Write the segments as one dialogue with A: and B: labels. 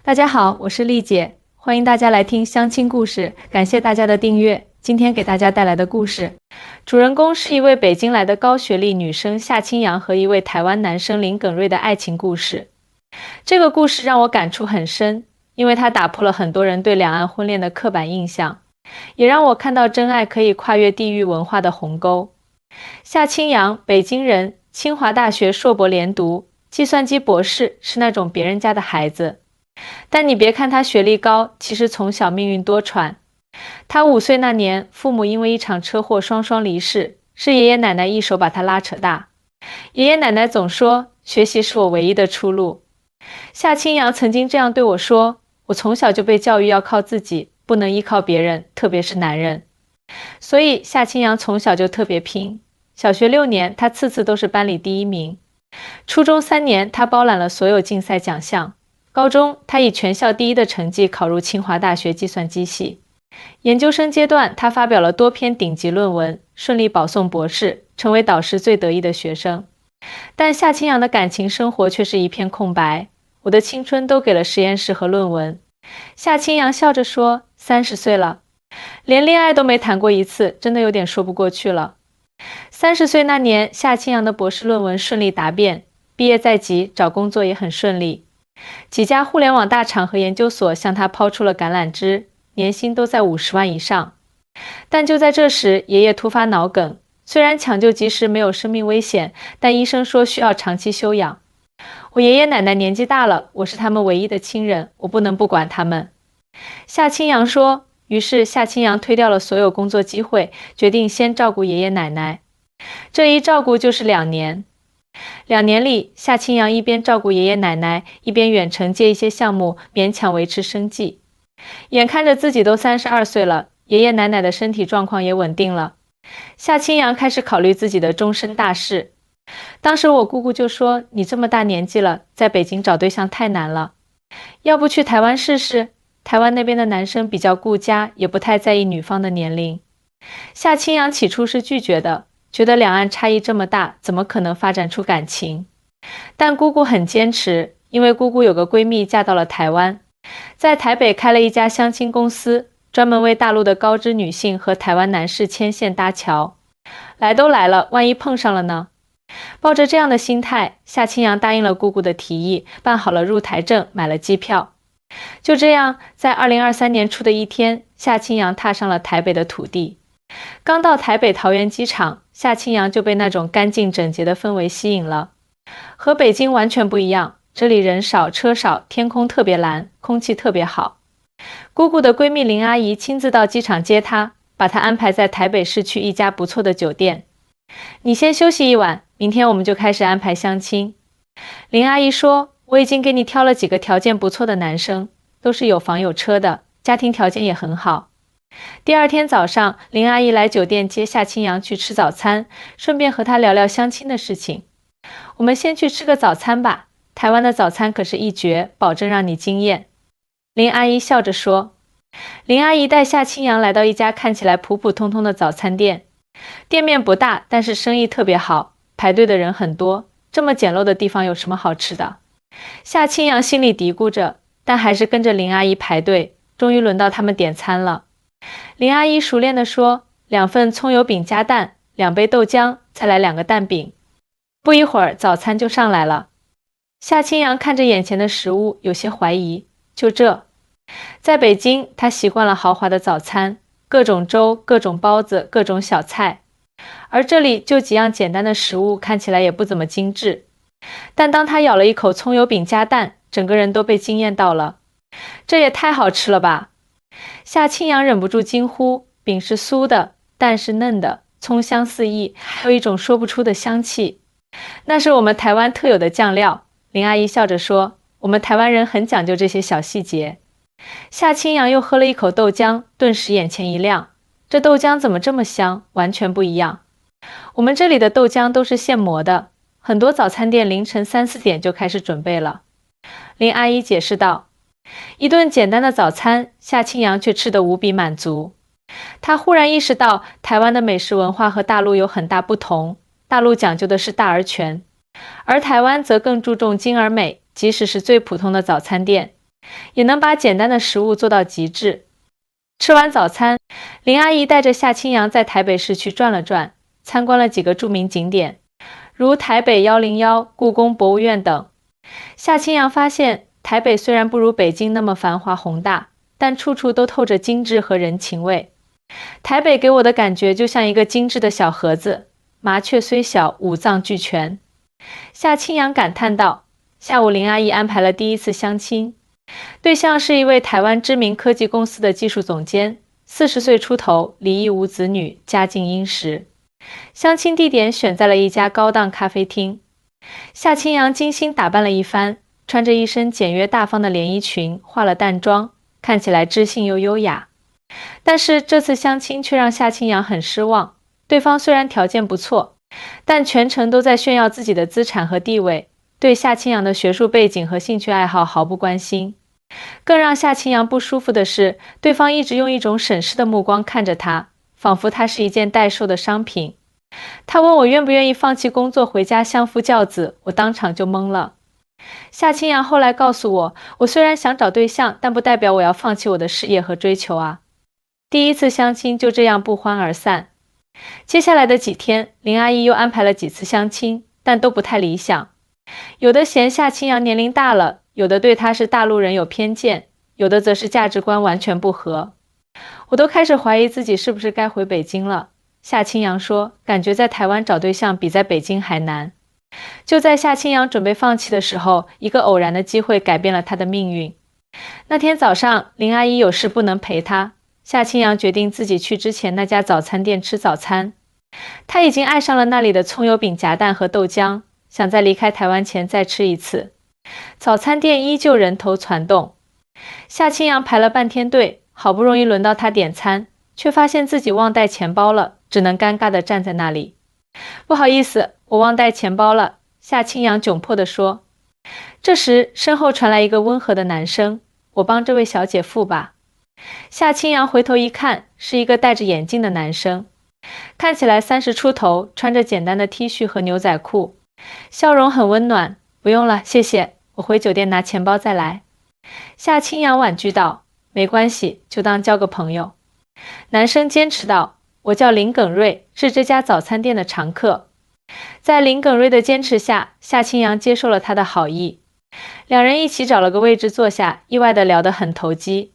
A: 大家好，我是丽姐，欢迎大家来听相亲故事，感谢大家的订阅。今天给大家带来的故事，主人公是一位北京来的高学历女生夏清阳和一位台湾男生林耿瑞的爱情故事。这个故事让我感触很深，因为它打破了很多人对两岸婚恋的刻板印象，也让我看到真爱可以跨越地域文化的鸿沟。夏清阳，北京人，清华大学硕博连读，计算机博士，是那种别人家的孩子。但你别看他学历高，其实从小命运多舛。他5岁那年，父母因为一场车祸双双离世，是爷爷奶奶一手把他拉扯大。爷爷奶奶总说，学习是我唯一的出路。夏清阳曾经这样对我说，我从小就被教育要靠自己，不能依靠别人，特别是男人。所以夏清阳从小就特别拼。小学6年，他次次都是班里第1名。初中3年，他包揽了所有竞赛奖项。高中，他以全校第1的成绩考入清华大学计算机系。研究生阶段，他发表了多篇顶级论文，顺利保送博士，成为导师最得意的学生。但夏清阳的感情生活却是一片空白，我的青春都给了实验室和论文。夏清阳笑着说，30岁了，连恋爱都没谈过一次，真的有点说不过去了。30岁那年，夏清阳的博士论文顺利答辩，毕业在即，找工作也很顺利。几家互联网大厂和研究所向他抛出了橄榄枝，年薪都在50万以上。但就在这时，爷爷突发脑梗，虽然抢救及时没有生命危险，但医生说需要长期休养。我爷爷奶奶年纪大了，我是他们唯一的亲人，我不能不管他们。夏清阳说，于是夏清阳推掉了所有工作机会，决定先照顾爷爷奶奶。这一照顾就是2年。2年里，夏清阳一边照顾爷爷奶奶，一边远程接一些项目，勉强维持生计。眼看着自己都32岁了，爷爷奶奶的身体状况也稳定了，夏清阳开始考虑自己的终身大事。当时我姑姑就说，你这么大年纪了，在北京找对象太难了，要不去台湾试试？台湾那边的男生比较顾家，也不太在意女方的年龄。夏清阳起初是拒绝的，觉得两岸差异这么大，怎么可能发展出感情？但姑姑很坚持，因为姑姑有个闺蜜嫁到了台湾，在台北开了一家相亲公司，专门为大陆的高知女性和台湾男士牵线搭桥。来都来了，万一碰上了呢？抱着这样的心态，夏清阳答应了姑姑的提议，办好了入台证，买了机票。就这样，在2023年初的一天，夏清阳踏上了台北的土地。刚到台北桃园机场，夏清阳就被那种干净整洁的氛围吸引了。和北京完全不一样，这里人少车少，天空特别蓝，空气特别好。姑姑的闺蜜林阿姨亲自到机场接她，把她安排在台北市区一家不错的酒店。你先休息一晚，明天我们就开始安排相亲。林阿姨说，我已经给你挑了几个条件不错的男生，都是有房有车的，家庭条件也很好。第2天早上，林阿姨来酒店接夏清阳去吃早餐，顺便和他聊聊相亲的事情。我们先去吃个早餐吧，台湾的早餐可是一绝，保证让你惊艳。林阿姨笑着说。林阿姨带夏清阳来到一家看起来普普通通的早餐店，店面不大，但是生意特别好，排队的人很多，这么简陋的地方有什么好吃的？夏清阳心里嘀咕着，但还是跟着林阿姨排队，终于轮到他们点餐了。林阿姨熟练地说，2份葱油饼加蛋，2杯豆浆，再来2个蛋饼。不一会儿，早餐就上来了。夏清阳看着眼前的食物，有些怀疑，就这。在北京，他习惯了豪华的早餐，各种粥，各种包子，各种小菜。而这里就几样简单的食物，看起来也不怎么精致。但当他咬了一口葱油饼加蛋，整个人都被惊艳到了。这也太好吃了吧！夏清阳忍不住惊呼，饼是酥的，蛋是嫩的，葱香四溢，还有一种说不出的香气。那是我们台湾特有的酱料，林阿姨笑着说，我们台湾人很讲究这些小细节。夏清阳又喝了一口豆浆，顿时眼前一亮，这豆浆怎么这么香，完全不一样。我们这里的豆浆都是现磨的，很多早餐店凌晨3、4点就开始准备了。林阿姨解释道。一顿简单的早餐，夏清阳却吃得无比满足。他忽然意识到，台湾的美食文化和大陆有很大不同，大陆讲究的是大而全，而台湾则更注重精而美，即使是最普通的早餐店，也能把简单的食物做到极致。吃完早餐，林阿姨带着夏清扬在台北市区转了转，参观了几个著名景点，如台北101、故宫博物院等。夏清扬发现，台北虽然不如北京那么繁华宏大，但处处都透着精致和人情味。台北给我的感觉就像一个精致的小盒子，麻雀虽小，五脏俱全。夏清扬感叹道。下午林阿姨安排了第一次相亲，对象是一位台湾知名科技公司的技术总监，40岁出头，离异无子女，家境殷实。相亲地点选在了一家高档咖啡厅。夏清扬精心打扮了一番，穿着一身简约大方的连衣裙，化了淡妆，看起来知性又优雅。但是这次相亲却让夏清扬很失望，对方虽然条件不错，但全程都在炫耀自己的资产和地位，对夏清扬的学术背景和兴趣爱好毫不关心。更让夏清扬不舒服的是，对方一直用一种审视的目光看着他，仿佛他是一件待售的商品。他问我愿不愿意放弃工作回家相夫教子，我当场就懵了。夏清扬后来告诉我，我虽然想找对象，但不代表我要放弃我的事业和追求啊。第一次相亲就这样不欢而散。接下来的几天，林阿姨又安排了几次相亲，但都不太理想。有的嫌夏清扬年龄大了，有的对他是大陆人有偏见，有的则是价值观完全不合。我都开始怀疑自己是不是该回北京了。夏清扬说，感觉在台湾找对象比在北京还难。就在夏清扬准备放弃的时候，一个偶然的机会改变了他的命运。那天早上，林阿姨有事不能陪他，夏清扬决定自己去之前那家早餐店吃早餐。他已经爱上了那里的葱油饼夹蛋和豆浆，想在离开台湾前再吃一次。早餐店依旧人头攒动。夏清扬排了半天队，好不容易轮到他点餐，却发现自己忘带钱包了，只能尴尬地站在那里。不好意思，我忘带钱包了，夏清扬窘迫地说。这时，身后传来一个温和的男声，我帮这位小姐付吧。夏清扬回头一看，是一个戴着眼镜的男生，看起来30出头，穿着简单的 T 恤和牛仔裤，笑容很温暖。不用了，谢谢，我回酒店拿钱包再来。夏清扬婉拒道，没关系，就当交个朋友。男生坚持道，我叫林耿瑞，是这家早餐店的常客。在林耿瑞的坚持下，夏清扬接受了他的好意。两人一起找了个位置坐下，意外地聊得很投机。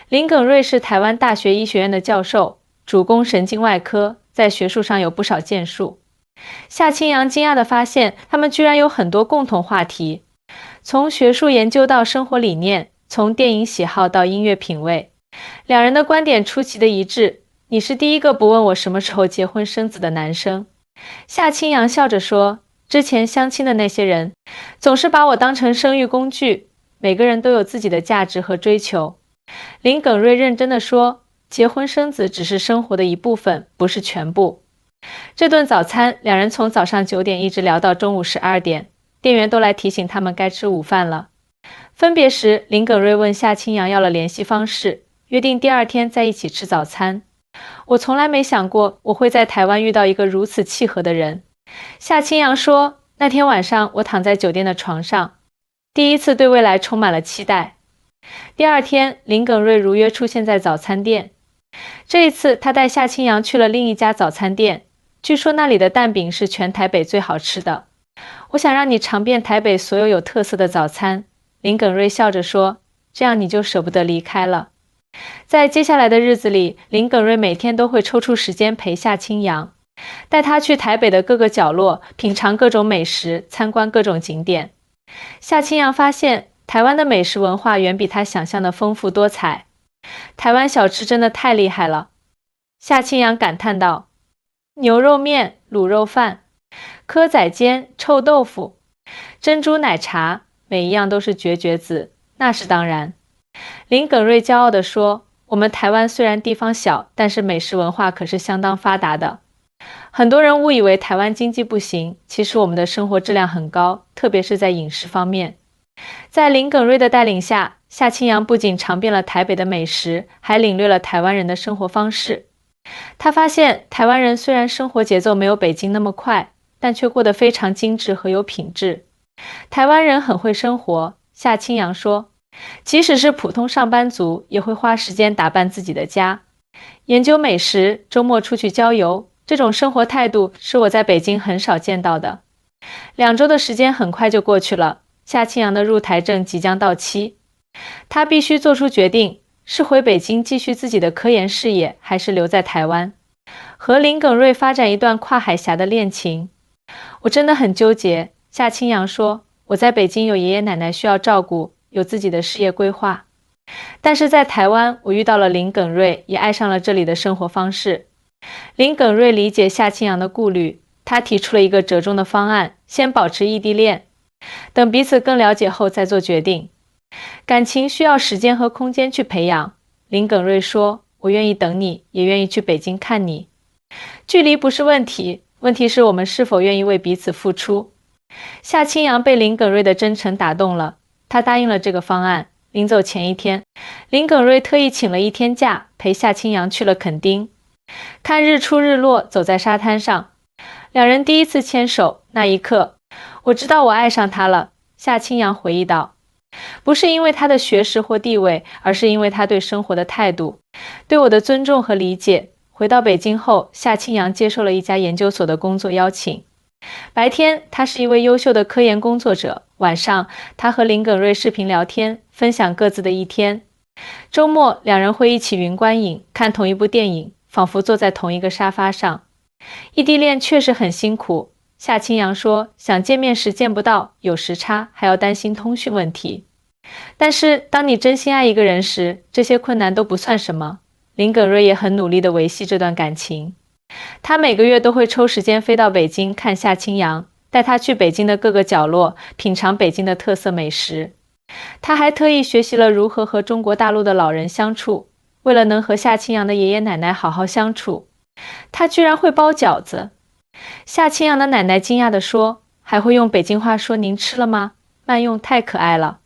A: 林耿瑞是台湾大学医学院的教授，主攻神经外科，在学术上有不少建树。夏清扬惊讶地发现，他们居然有很多共同话题，从学术研究到生活理念，从电影喜好到音乐品味。两人的观点出奇的一致，你是第一个不问我什么时候结婚生子的男生。夏清扬笑着说，之前相亲的那些人，总是把我当成生育工具，每个人都有自己的价值和追求。林耿瑞认真地说，结婚生子只是生活的一部分，不是全部。这顿早餐，两人从早上9点一直聊到中午12点，店员都来提醒他们该吃午饭了。分别时，林耿瑞问夏清扬要了联系方式，约定第2天在一起吃早餐。我从来没想过我会在台湾遇到一个如此契合的人。夏清扬说，那天晚上我躺在酒店的床上，第一次对未来充满了期待。第2天，林耿瑞如约出现在早餐店。这一次，他带夏清扬去了另一家早餐店，据说那里的蛋饼是全台北最好吃的。我想让你尝遍台北所有特色的早餐，林耿瑞笑着说，这样你就舍不得离开了。在接下来的日子里，林耿瑞每天都会抽出时间陪夏清扬，带他去台北的各个角落，品尝各种美食，参观各种景点。夏清扬发现，台湾的美食文化远比他想象的丰富多彩。台湾小吃真的太厉害了，夏清扬感叹道。牛肉面、卤肉饭、蚵仔煎、臭豆腐、珍珠奶茶，每一样都是绝子，那是当然。林耿瑞骄傲地说，我们台湾虽然地方小，但是美食文化可是相当发达的。很多人误以为台湾经济不行，其实我们的生活质量很高，特别是在饮食方面。在林耿瑞的带领下，夏清扬不仅尝遍了台北的美食，还领略了台湾人的生活方式。他发现，台湾人虽然生活节奏没有北京那么快，但却过得非常精致和有品质。台湾人很会生活，夏清扬说，即使是普通上班族，也会花时间打扮自己的家，研究美食，周末出去郊游。这种生活态度是我在北京很少见到的。2周的时间很快就过去了，夏清阳的入台证即将到期，他必须做出决定，是回北京继续自己的科研事业，还是留在台湾，和林耿瑞发展一段跨海峡的恋情。我真的很纠结，夏清阳说，我在北京有爷爷奶奶需要照顾，有自己的事业规划。但是在台湾，我遇到了林耿瑞，也爱上了这里的生活方式。林耿瑞理解夏清阳的顾虑，他提出了一个折中的方案，先保持异地恋，等彼此更了解后再做决定。感情需要时间和空间去培养。林耿瑞说，我愿意等你，也愿意去北京看你。距离不是问题，问题是我们是否愿意为彼此付出。夏清阳被林耿瑞的真诚打动了，他答应了这个方案。临走前一天，林耿瑞特意请了1天假，陪夏清阳去了垦丁，看日出日落，走在沙滩上。2人第一次牵手，那一刻，我知道我爱上他了。夏清阳回忆道，不是因为他的学识或地位，而是因为他对生活的态度，对我的尊重和理解。回到北京后，夏清阳接受了一家研究所的工作邀请。白天，他是一位优秀的科研工作者，晚上，他和林耿瑞视频聊天，分享各自的一天。周末，2人会一起云观影，看同一部电影，仿佛坐在同一个沙发上。异地恋确实很辛苦，夏清阳说，想见面时见不到，有时差，还要担心通讯问题。但是当你真心爱一个人时，这些困难都不算什么。林耿瑞也很努力地维系这段感情，他每个月都会抽时间飞到北京看夏清阳，带他去北京的各个角落，品尝北京的特色美食。他还特意学习了如何和中国大陆的老人相处，为了能和夏清阳的爷爷奶奶好好相处，他居然会包饺子。夏清阳的奶奶惊讶地说，还会用北京话说您吃了吗？慢用，太可爱了。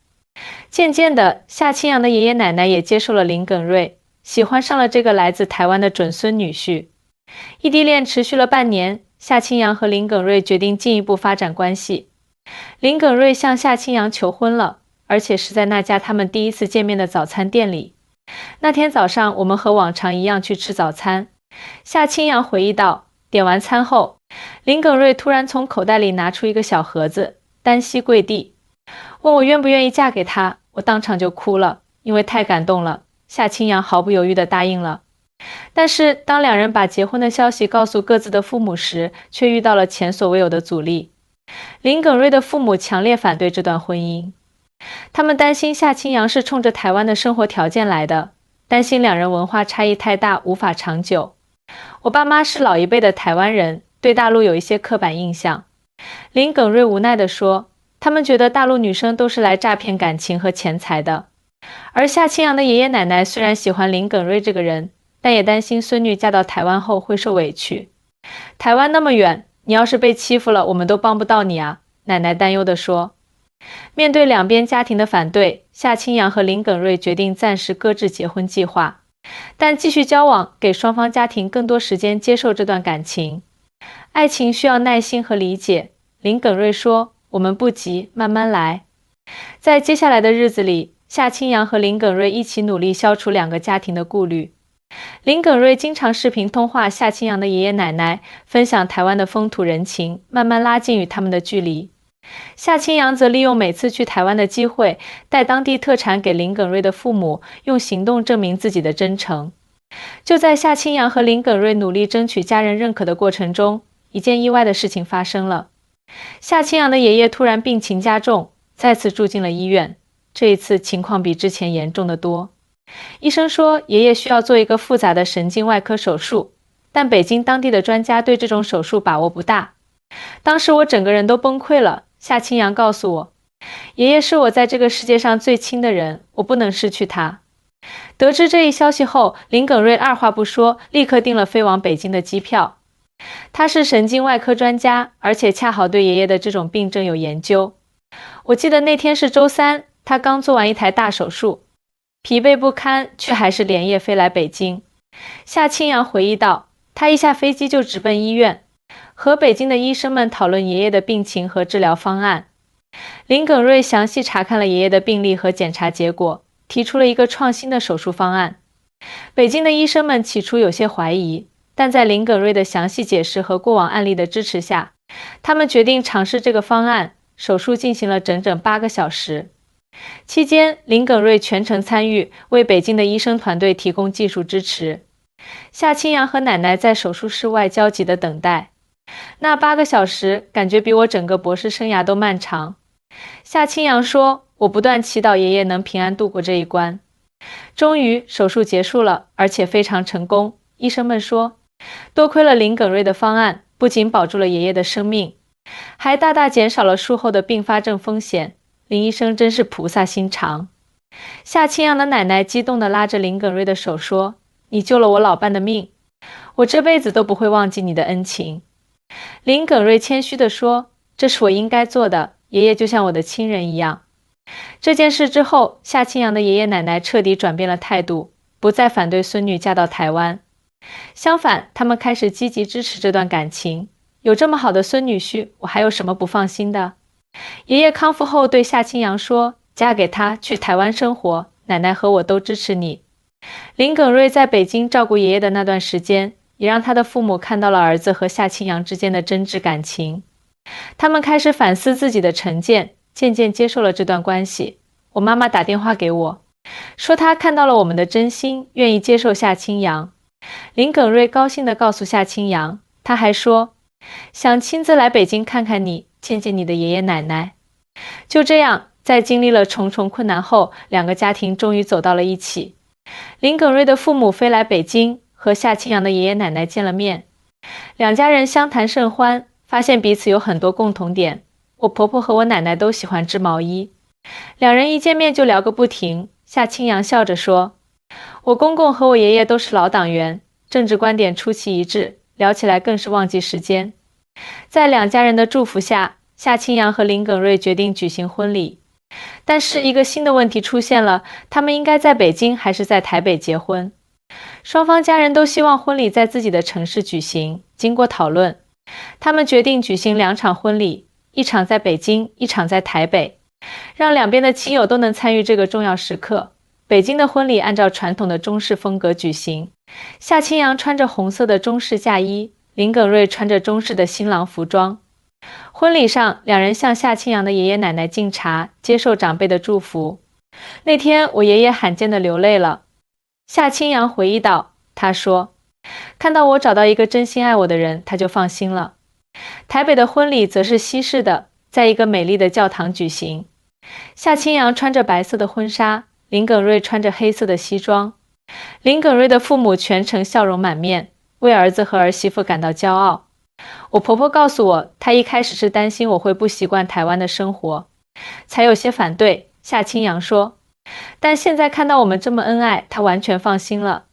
A: 渐渐的，夏清阳的爷爷奶奶也接受了林耿瑞，喜欢上了这个来自台湾的准孙女婿。异地恋持续了半年，夏清阳和林耿瑞决定进一步发展关系。林耿瑞向夏清阳求婚了，而且是在那家他们第一次见面的早餐店里。那天早上，我们和往常一样去吃早餐。夏清阳回忆道，点完餐后，林耿瑞突然从口袋里拿出一个小盒子，单膝跪地，问我愿不愿意嫁给他。我当场就哭了，因为太感动了。夏清阳毫不犹豫地答应了。但是当2人把结婚的消息告诉各自的父母时，却遇到了前所未有的阻力。林耿瑞的父母强烈反对这段婚姻，他们担心夏清阳是冲着台湾的生活条件来的，担心2人文化差异太大，无法长久。我爸妈是老一辈的台湾人，对大陆有一些刻板印象。林耿瑞无奈地说，他们觉得大陆女生都是来诈骗感情和钱财的。而夏清阳的爷爷奶奶虽然喜欢林耿瑞这个人，但也担心孙女嫁到台湾后会受委屈。台湾那么远，你要是被欺负了，我们都帮不到你啊，奶奶担忧地说。面对2边家庭的反对，夏清阳和林耿瑞决定暂时搁置结婚计划，但继续交往，给双方家庭更多时间接受这段感情。爱情需要耐心和理解，林耿瑞说，我们不急，慢慢来。在接下来的日子里，夏清阳和林耿瑞一起努力消除2个家庭的顾虑。林耿瑞经常视频通话夏清阳的爷爷奶奶，分享台湾的风土人情，慢慢拉近与他们的距离。夏清阳则利用每次去台湾的机会，带当地特产给林耿瑞的父母，用行动证明自己的真诚。就在夏清阳和林耿瑞努力争取家人认可的过程中，一件意外的事情发生了。夏清阳的爷爷突然病情加重，再次住进了医院，这一次情况比之前严重得多。医生说，爷爷需要做一个复杂的神经外科手术，但北京当地的专家对这种手术把握不大。当时我整个人都崩溃了。夏清阳告诉我，爷爷是我在这个世界上最亲的人，我不能失去他。得知这一消息后，林耿瑞二话不说，立刻订了飞往北京的机票。他是神经外科专家，而且恰好对爷爷的这种病症有研究。我记得那天是周3，他刚做完一台大手术，疲惫不堪，却还是连夜飞来北京。夏清阳回忆道，他一下飞机就直奔医院，和北京的医生们讨论爷爷的病情和治疗方案。林耿瑞详细查看了爷爷的病历和检查结果，提出了一个创新的手术方案。北京的医生们起初有些怀疑，但在林耿瑞的详细解释和过往案例的支持下，他们决定尝试这个方案。手术进行了整整8个小时，期间林耿瑞全程参与，为北京的医生团队提供技术支持。夏清阳和奶奶在手术室外焦急地等待，那8个小时感觉比我整个博士生涯都漫长。夏清阳说：“我不断祈祷爷爷能平安度过这一关。”终于，手术结束了，而且非常成功。医生们说，多亏了林耿瑞的方案，不仅保住了爷爷的生命，还大大减少了术后的并发症风险。林医生真是菩萨心肠。夏清阳的奶奶激动地拉着林耿瑞的手说：“你救了我老伴的命，我这辈子都不会忘记你的恩情。”林耿瑞谦虚地说：“这是我应该做的，爷爷就像我的亲人一样。”这件事之后，夏清阳的爷爷奶奶彻底转变了态度，不再反对孙女嫁到台湾。相反，他们开始积极支持这段感情。有这么好的孙女婿，我还有什么不放心的？爷爷康复后对夏清阳说：“嫁给他，去台湾生活，奶奶和我都支持你。”林耿瑞在北京照顾爷爷的那段时间，也让他的父母看到了儿子和夏清阳之间的真挚感情。他们开始反思自己的成见，渐渐接受了这段关系。我妈妈打电话给我，说她看到了我们的真心，愿意接受夏清阳。林耿瑞高兴地告诉夏清阳，他还说想亲自来北京看看你，见见你的爷爷奶奶。就这样，在经历了重重困难后，两个家庭终于走到了一起。林耿瑞的父母飞来北京，和夏清阳的爷爷奶奶见了面。两家人相谈甚欢，发现彼此有很多共同点。我婆婆和我奶奶都喜欢织毛衣，两人一见面就聊个不停。夏清阳笑着说：“我公公和我爷爷都是老党员，政治观点出奇一致，聊起来更是忘记时间。”在两家人的祝福下，夏清阳和林耿瑞决定举行婚礼。但是一个新的问题出现了，他们应该在北京还是在台北结婚？双方家人都希望婚礼在自己的城市举行。经过讨论，他们决定举行2场婚礼，一场在北京，一场在台北，让两边的亲友都能参与这个重要时刻。北京的婚礼按照传统的中式风格举行，夏清阳穿着红色的中式嫁衣，林耿瑞穿着中式的新郎服装。婚礼上，两人向夏清阳的爷爷奶奶敬茶，接受长辈的祝福。那天，我爷爷罕见地流泪了。夏清阳回忆道，他说：“看到我找到一个真心爱我的人，他就放心了。”台北的婚礼则是西式的，在一个美丽的教堂举行。夏清阳穿着白色的婚纱，林耿瑞穿着黑色的西装。林耿瑞的父母全程笑容满面，为儿子和儿媳妇感到骄傲。我婆婆告诉我，她一开始是担心我会不习惯台湾的生活，才有些反对。夏清阳说，但现在看到我们这么恩爱，她完全放心了。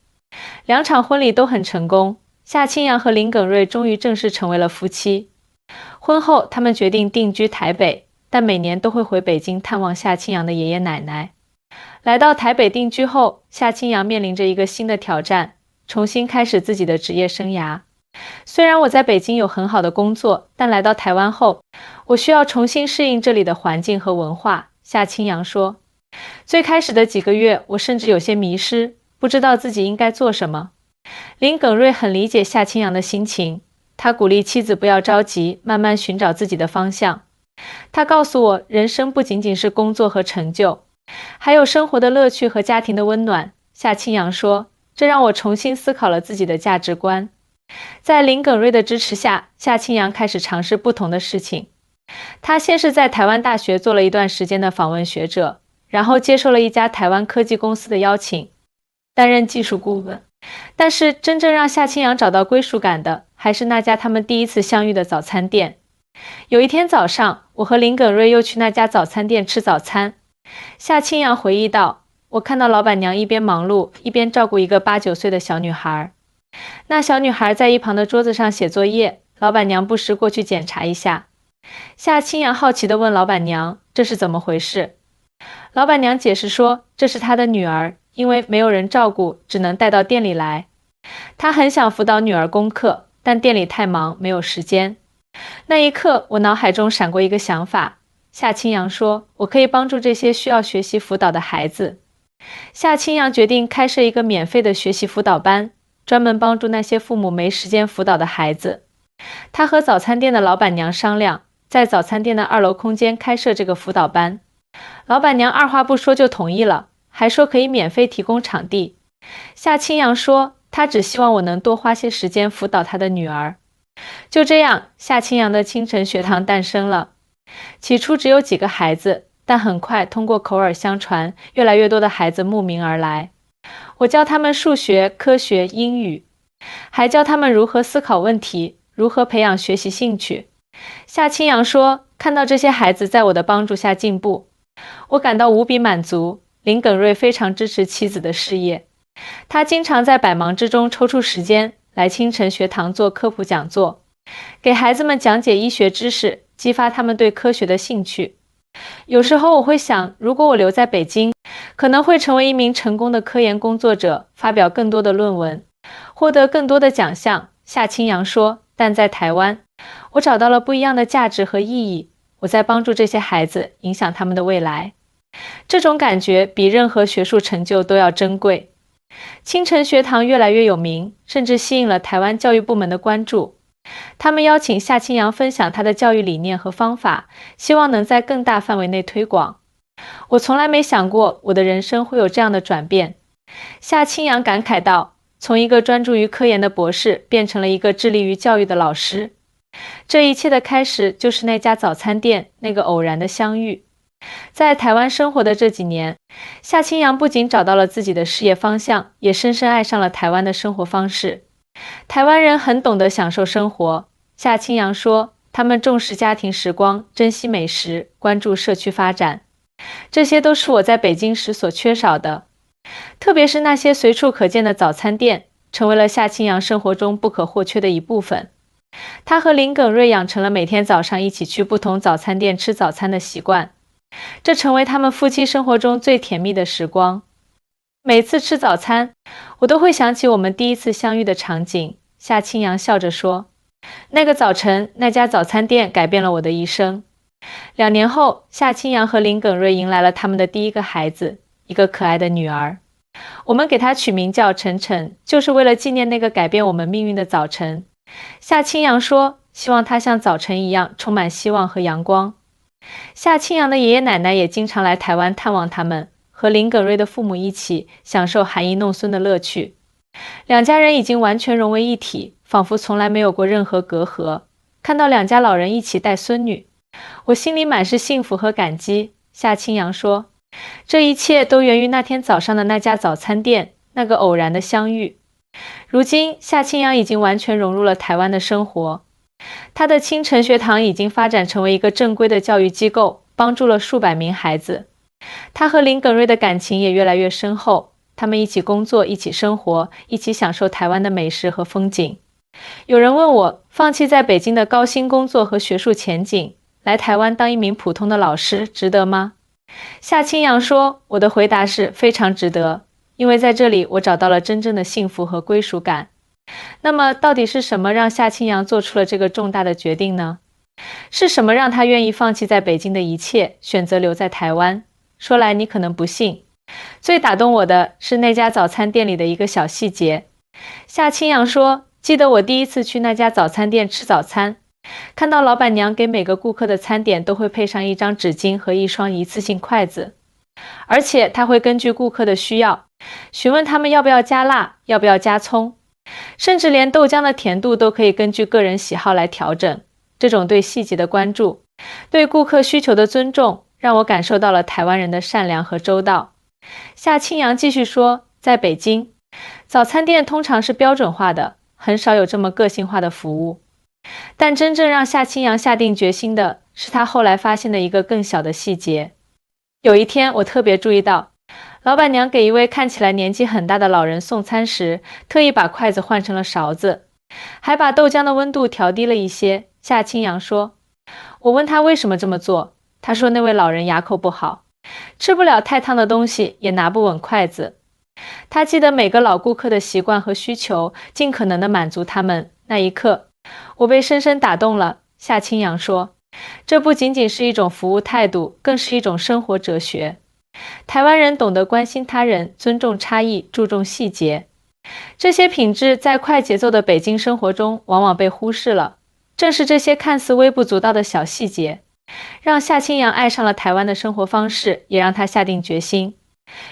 A: 2场婚礼都很成功，夏清阳和林耿瑞终于正式成为了夫妻。婚后，他们决定定居台北，但每年都会回北京探望夏清阳的爷爷奶奶。来到台北定居后，夏清阳面临着一个新的挑战，重新开始自己的职业生涯。虽然我在北京有很好的工作，但来到台湾后，我需要重新适应这里的环境和文化。夏清阳说，最开始的几个月，我甚至有些迷失，不知道自己应该做什么。林耿瑞很理解夏清阳的心情，他鼓励妻子不要着急，慢慢寻找自己的方向。他告诉我，人生不仅仅是工作和成就，还有生活的乐趣和家庭的温暖。夏清阳说，这让我重新思考了自己的价值观。在林耿瑞的支持下，夏清阳开始尝试不同的事情。他先是在台湾大学做了一段时间的访问学者，然后接受了一家台湾科技公司的邀请，担任技术顾问。但是真正让夏清阳找到归属感的，还是那家他们第一次相遇的早餐店。有一天早上，我和林耿瑞又去那家早餐店吃早餐。夏清阳回忆道，我看到老板娘一边忙碌，一边照顾一个8、9岁的小女孩。那小女孩在一旁的桌子上写作业，老板娘不时过去检查一下。夏清阳好奇地问老板娘，这是怎么回事？老板娘解释说，这是她的女儿，因为没有人照顾，只能带到店里来。她很想辅导女儿功课，但店里太忙，没有时间。那一刻，我脑海中闪过一个想法，夏清阳说，我可以帮助这些需要学习辅导的孩子。夏清阳决定开设一个免费的学习辅导班，专门帮助那些父母没时间辅导的孩子。他和早餐店的老板娘商量，在早餐店的2楼空间开设这个辅导班。老板娘二话不说就同意了，还说可以免费提供场地。夏清阳说，他只希望我能多花些时间辅导他的女儿。就这样，夏清阳的清晨学堂诞生了。起初只有几个孩子，但很快通过口耳相传，越来越多的孩子慕名而来。我教他们数学、科学、英语，还教他们如何思考问题，如何培养学习兴趣。夏清阳说，看到这些孩子在我的帮助下进步，我感到无比满足。林耿瑞非常支持妻子的事业，他经常在百忙之中抽出时间来清晨学堂做科普讲座，给孩子们讲解医学知识，激发他们对科学的兴趣。有时候我会想，如果我留在北京，可能会成为一名成功的科研工作者，发表更多的论文，获得更多的奖项。夏清阳说，但在台湾，我找到了不一样的价值和意义，我在帮助这些孩子，影响他们的未来。这种感觉比任何学术成就都要珍贵。清晨学堂越来越有名，甚至吸引了台湾教育部门的关注。他们邀请夏清阳分享他的教育理念和方法，希望能在更大范围内推广。我从来没想过我的人生会有这样的转变。夏清阳感慨道，从一个专注于科研的博士变成了一个致力于教育的老师。这一切的开始就是那家早餐店，那个偶然的相遇。在台湾生活的这几年，夏清阳不仅找到了自己的事业方向，也深深爱上了台湾的生活方式。台湾人很懂得享受生活，夏清阳说，他们重视家庭时光，珍惜美食，关注社区发展。这些都是我在北京时所缺少的，特别是那些随处可见的早餐店，成为了夏清阳生活中不可或缺的一部分。他和林耿瑞养成了每天早上一起去不同早餐店吃早餐的习惯，这成为他们夫妻生活中最甜蜜的时光。每次吃早餐，我都会想起我们第一次相遇的场景。夏清阳笑着说，那个早晨，那家早餐店改变了我的一生。2年后，夏清阳和林耿瑞迎来了他们的第一个孩子，一个可爱的女儿。我们给她取名叫晨晨，就是为了纪念那个改变我们命运的早晨。夏清阳说，希望她像早晨一样充满希望和阳光。夏清阳的爷爷奶奶也经常来台湾探望他们，和林耿瑞的父母一起享受含饴弄孙的乐趣。2家人已经完全融为一体，仿佛从来没有过任何隔阂。看到2家老人一起带孙女，我心里满是幸福和感激。夏清阳说，这一切都源于那天早上的那家早餐店，那个偶然的相遇。如今，夏清阳已经完全融入了台湾的生活。他的清晨学堂已经发展成为一个正规的教育机构，帮助了数百名孩子。他和林耿瑞的感情也越来越深厚，他们一起工作，一起生活，一起享受台湾的美食和风景。有人问我，放弃在北京的高薪工作和学术前景，来台湾当一名普通的老师，值得吗？夏清阳说，我的回答是非常值得，因为在这里我找到了真正的幸福和归属感。那么到底是什么让夏清阳做出了这个重大的决定呢？是什么让他愿意放弃在北京的一切，选择留在台湾？说来你可能不信，最打动我的是那家早餐店里的一个小细节。夏清阳说，记得我第一次去那家早餐店吃早餐，看到老板娘给每个顾客的餐点都会配上一张纸巾和一双一次性筷子，而且他会根据顾客的需要，询问他们要不要加辣，要不要加葱，甚至连豆浆的甜度都可以根据个人喜好来调整。这种对细节的关注，对顾客需求的尊重，让我感受到了台湾人的善良和周到。夏清阳继续说，在北京，早餐店通常是标准化的，很少有这么个性化的服务。但真正让夏清阳下定决心的是他后来发现的一个更小的细节。有一天，我特别注意到，老板娘给一位看起来年纪很大的老人送餐时，特意把筷子换成了勺子，还把豆浆的温度调低了一些。夏清阳说，我问他为什么这么做，他说那位老人牙口不好，吃不了太烫的东西，也拿不稳筷子。他记得每个老顾客的习惯和需求，尽可能地满足他们。那一刻，我被深深打动了。夏清阳说，这不仅仅是一种服务态度，更是一种生活哲学。台湾人懂得关心他人，尊重差异，注重细节。这些品质在快节奏的北京生活中往往被忽视了。正是这些看似微不足道的小细节，让夏清扬爱上了台湾的生活方式，也让他下定决心，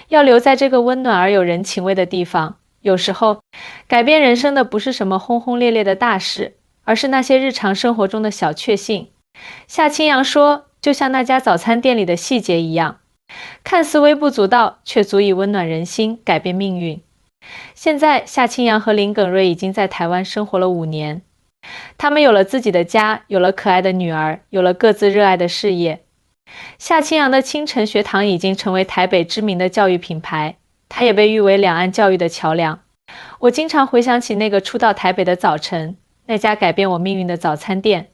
A: 要留在这个温暖而有人情味的地方。有时候，改变人生的不是什么轰轰烈烈的大事，而是那些日常生活中的小确幸。夏清扬说，就像那家早餐店里的细节一样，看似微不足道，却足以温暖人心，改变命运。现在，夏清扬和林耿瑞已经在台湾生活了5年，他们有了自己的家，有了可爱的女儿，有了各自热爱的事业。夏清扬的清晨学堂已经成为台北知名的教育品牌，它也被誉为两岸教育的桥梁。我经常回想起那个初到台北的早晨，那家改变我命运的早餐店。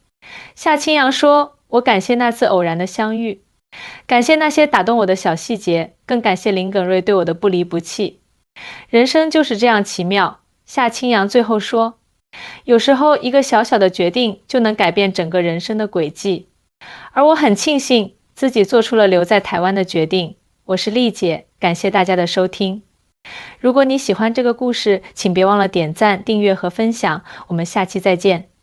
A: 夏清扬说，我感谢那次偶然的相遇，感谢那些打动我的小细节，更感谢林耿瑞对我的不离不弃。人生就是这样奇妙，夏清扬最后说，有时候一个小小的决定就能改变整个人生的轨迹。而我很庆幸自己做出了留在台湾的决定。我是丽姐，感谢大家的收听。如果你喜欢这个故事，请别忘了点赞、订阅和分享。我们下期再见。